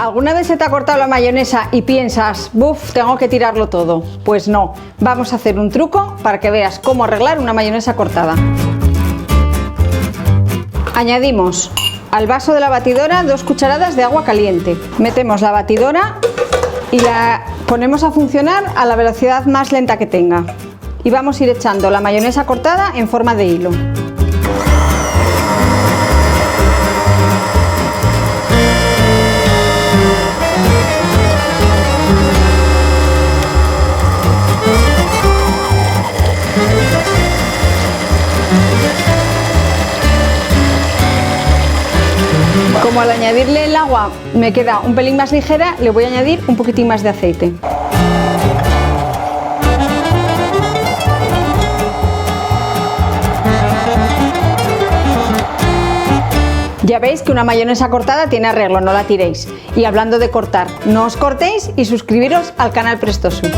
¿Alguna vez se te ha cortado la mayonesa y piensas, buf, tengo que tirarlo todo? Pues no, vamos a hacer un truco para que veas cómo arreglar una mayonesa cortada. Añadimos al vaso de la batidora 2 cucharadas de agua caliente. Metemos la batidora y la ponemos a funcionar a la velocidad más lenta que tenga. Y vamos a ir echando la mayonesa cortada en forma de hilo. Como al añadirle el agua me queda un pelín más ligera, le voy a añadir un poquitín más de aceite. Ya veis que una mayonesa cortada tiene arreglo, no la tiréis. Y hablando de cortar, no os cortéis y suscribiros al canal Prestosu.